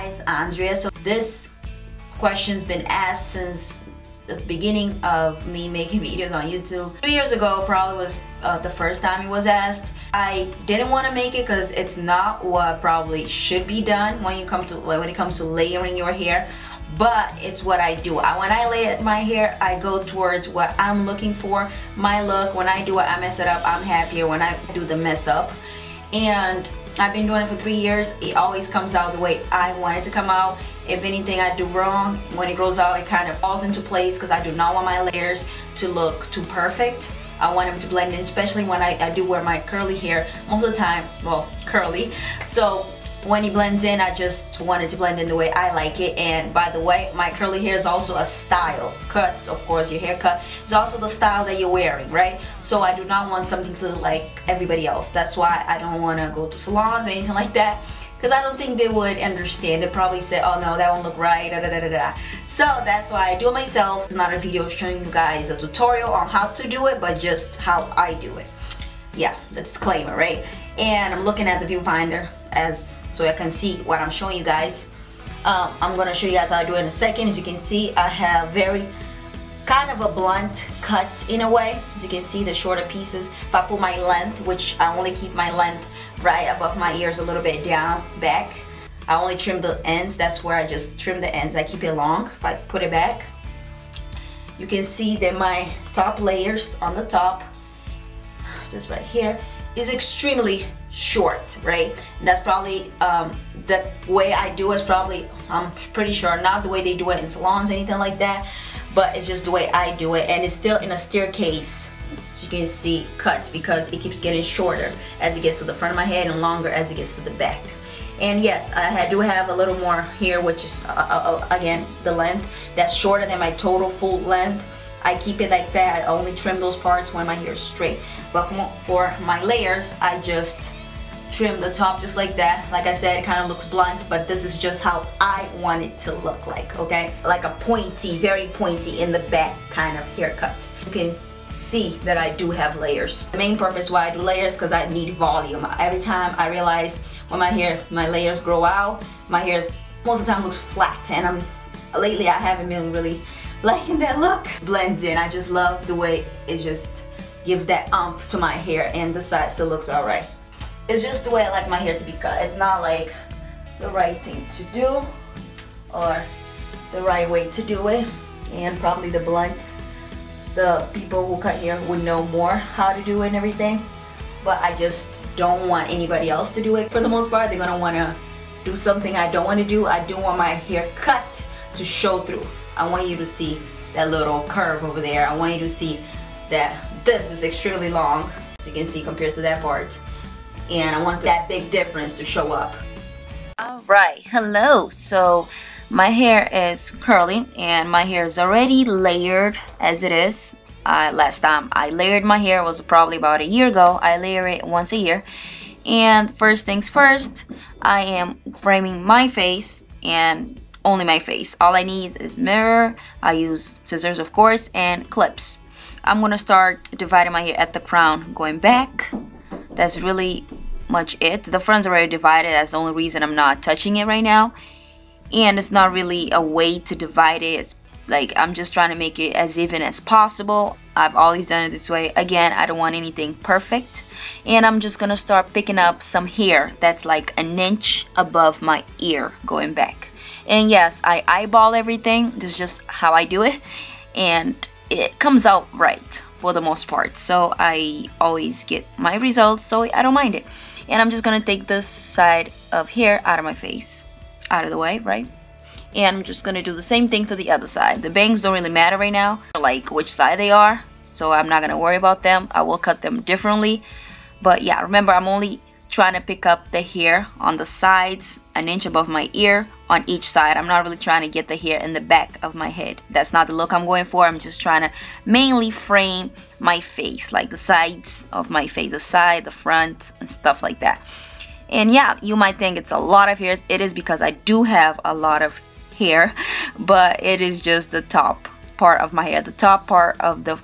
guys, Andrea. So this question's been asked since the beginning of me making videos on YouTube. 2 years ago probably was the first time it was asked. I didn't want to make it because it's not what probably should be done when it comes to layering your hair, but it's what I do. When I lay my hair, I go towards what I'm looking for, my look. When I do it, I mess it up, I'm happier when I do the mess up. And I've been doing it for 3 years. It always comes out the way I want it to come out. If anything I do wrong, when it grows out, it kind of falls into place because I do not want my layers to look too perfect. I want them to blend in, especially when I do wear my curly hair most of the time. Well, curly. So when it blends in, I just want it to blend in the way I like it. And by the way, my curly hair is also a style. Cuts, of course, your haircut is also the style that you're wearing, right? So I do not want something to look like everybody else. That's why I don't want to go to salons or anything like that, because I don't think they would understand. They probably say, oh no, that won't look right, da da da da da. So that's why I do it myself. It's not a video showing you guys a tutorial on how to do it, but just how I do it. Yeah, the disclaimer, right? And I'm looking at the viewfinder so I can see what I'm showing you guys. I'm gonna show you guys how I do it in a second. As you can see, I have very kind of a blunt cut in a way. As you can see, the shorter pieces. If I put my length, which I only keep my length right above my ears, a little bit down back, I only trim the ends. That's where I just trim the ends. I keep it long. If I put it back, you can see that my top layers on the top, just right here, is extremely short, right? And that's probably the way I do is probably, I'm pretty sure, not the way they do it in salons or anything like that, but it's just the way I do it. And it's still in a staircase, as you can see, cut, because it keeps getting shorter as it gets to the front of my head and longer as it gets to the back. And yes, I do have a little more here, which is again the length that's shorter than my total full length. I keep it like that. I only trim those parts when my hair is straight. But for my layers, I just trim the top just like that. Like I said, it kind of looks blunt, but this is just how I want it to look like, okay? Like a pointy, very pointy in the back kind of haircut. You can see that I do have layers. The main purpose why I do layers, because I need volume. Every time I realize when my layers grow out, my hair most of the time looks flat, and lately I haven't been really liking that look. Blends in. I just love the way it just gives that oomph to my hair, and the side still looks alright. It's just the way I like my hair to be cut. It's not like the right thing to do or the right way to do it, and probably the blunt, the people who cut hair would know more how to do it and everything, but I just don't want anybody else to do it. For the most part, they're gonna want to do something I don't want to do. I do want my hair cut to show through. I want you to see that little curve over there. I want you to see that this is extremely long, as you can see, compared to that part. And I want that big difference to show up. Alright, hello. So my hair is curly and my hair is already layered as it is. Last time I layered my hair was probably about a year ago. I layer it once a year. And first things first, I am framing my face, and only my face. All I need is mirror. I use scissors, of course, and clips. I'm gonna start dividing my hair at the crown, going back. That's really much it. The front's already divided. That's the only reason I'm not touching it right now. And it's not really a way to divide it. It's like I'm just trying to make it as even as possible. I've always done it this way. Again, I don't want anything perfect. And I'm just gonna start picking up some hair that's like an inch above my ear, going back. And yes, I eyeball everything. This is just how I do it, and it comes out right for the most part. So I always get my results, so I don't mind it. And I'm just gonna take this side of hair out of my face, out of the way, right? And I'm just gonna do the same thing to the other side. The bangs don't really matter right now, like which side they are, so I'm not gonna worry about them. I will cut them differently. But yeah, remember, I'm only trying to pick up the hair on the sides, an inch above my ear on each side. I'm not really trying to get the hair in the back of my head. That's not the look I'm going for. I'm just trying to mainly frame my face, like the sides of my face, the side, the front, and stuff like that. And yeah, you might think it's a lot of hair. It is, because I do have a lot of hair, but it is just the top part of my hair, the top part of the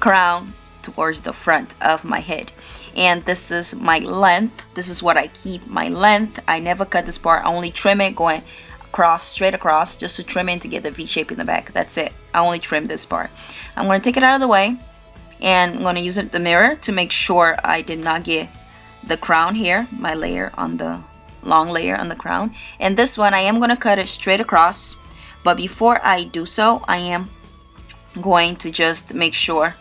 crown towards the front of my head. And this is my length. This is what I keep, my length. I never cut this part. I only trim it going cross, straight across, just to trim in to get the V shape in the back. That's it. I only trimmed this part. I'm going to take it out of the way, and I'm going to use the mirror to make sure I did not get the crown here, my layer on the long layer on the crown. And this one I am going to cut it straight across, but before I do so, I am going to just make sure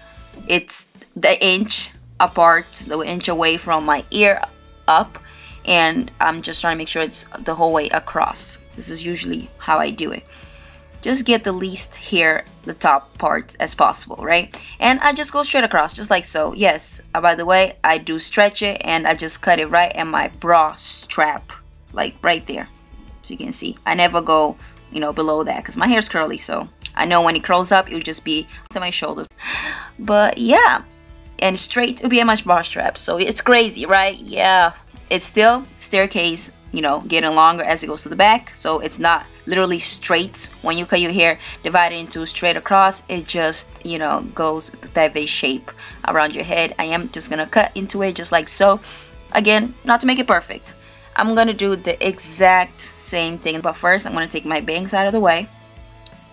it's the inch apart, the inch away from my ear up, and I'm just trying to make sure it's the whole way across. This is usually how I do it. Just get the least hair, the top part as possible, right? And I just go straight across, just like so. Yes, by the way, I do stretch it, and I just cut it right at my bra strap, like right there. So you can see, I never go, you know, below that, because my hair's curly, so I know when it curls up, it would just be to my shoulders. But yeah, and straight to be at my bra strap. So it's crazy, right? Yeah, it's still staircase, you know, getting longer as it goes to the back. So it's not literally straight. When you cut your hair divided into straight across, it just, you know, goes that V shape around your head. I am just gonna cut into it just like so. Again, not to make it perfect. I'm gonna do the exact same thing, but first I'm gonna take my bangs out of the way,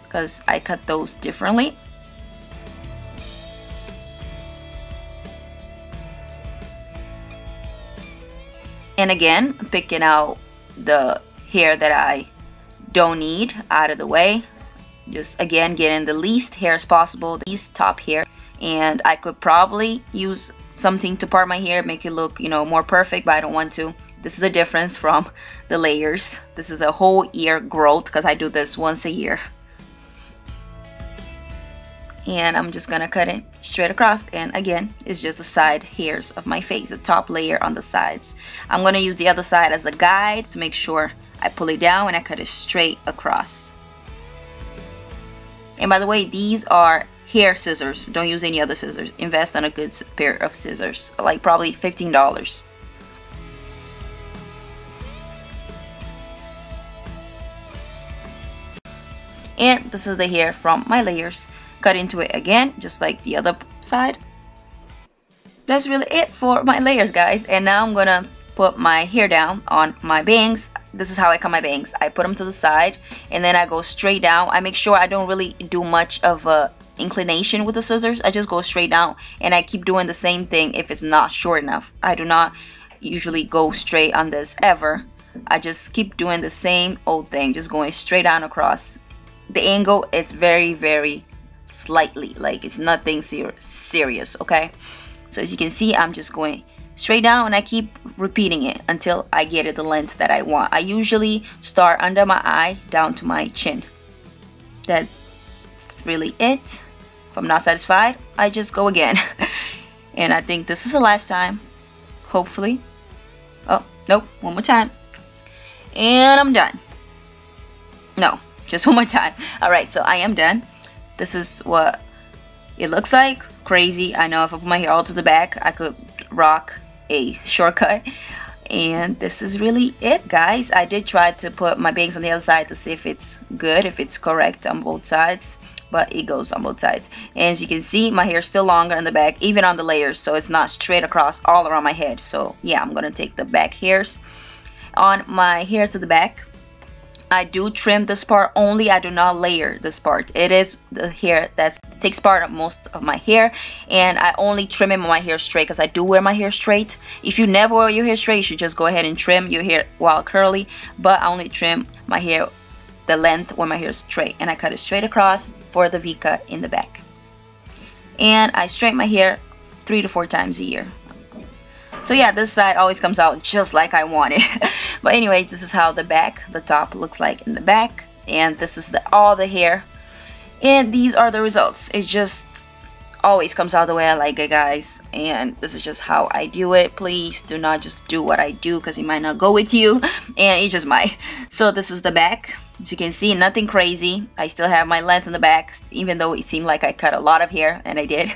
because I cut those differently. And again, picking out the hair that I don't need out of the way. Just again, getting the least hair as possible, the least top hair. And I could probably use something to part my hair, make it look, you know, more perfect, but I don't want to. This is the difference from the layers. This is a whole ear growth, because I do this once a year. And I'm just gonna cut it straight across, and again, it's just the side hairs of my face, the top layer on the sides. I'm gonna use the other side as a guide to make sure I pull it down and I cut it straight across. And by the way, these are hair scissors. Don't use any other scissors. Invest on a good pair of scissors, like probably $15. And this is the hair from my layers. Cut into it again, just like the other side. That's really it for my layers, guys. And now I'm gonna put my hair down on my bangs. This is how I cut my bangs. I put them to the side, and then I go straight down. I make sure I don't really do much of a inclination with the scissors. I just go straight down, and I keep doing the same thing if it's not short enough. I do not usually go straight on this ever. I just keep doing the same old thing, just going straight down across. The angle is very, very slightly, like it's nothing serious, okay? So as you can see, I'm just going straight down, and I keep repeating it until I get it the length that I want. I usually start under my eye down to my chin. That's really it. If I'm not satisfied, I just go again. And I think this is the last time, hopefully. Oh, nope, one more time. And I'm done. No, just one more time. All right, so I am done. This is what it looks like. Crazy. I know if I put my hair all to the back, I could rock a shortcut. And this is really it, guys. I did try to put my bangs on the other side to see if it's good, if it's correct on both sides, but it goes on both sides. And as you can see, my hair is still longer in the back, even on the layers, so it's not straight across all around my head. So yeah, I'm gonna take the back hairs on my hair to the back. I do trim this part only. I do not layer this part. It is the hair that takes part of most of my hair, and I only trim it when my hair straight, because I do wear my hair straight. If you never wear your hair straight, you should just go ahead and trim your hair while curly, but I only trim my hair the length when my hair is straight, and I cut it straight across for the V cut in the back. And I straighten my hair 3 to 4 times a year. So yeah, this side always comes out just like I want it. But anyways, this is how the back, the top looks like in the back. And this is all the hair. And these are the results. It just always comes out the way I like it, guys. And this is just how I do it. Please do not just do what I do, because it might not go with you. And it just might. So this is the back. As you can see, nothing crazy. I still have my length in the back, even though it seemed like I cut a lot of hair, and I did.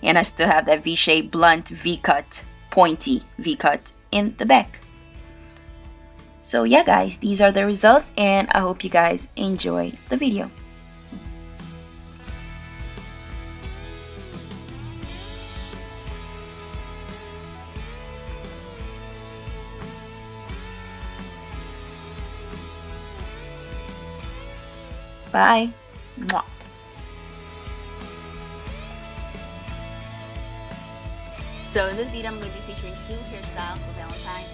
And I still have that V-shape, blunt V-cut, pointy V-cut in the back. So yeah, guys, these are the results, and I hope you guys enjoy the video. Bye. Mwah. So in this video, I'm going to be featuring 2 hairstyles for Valentine.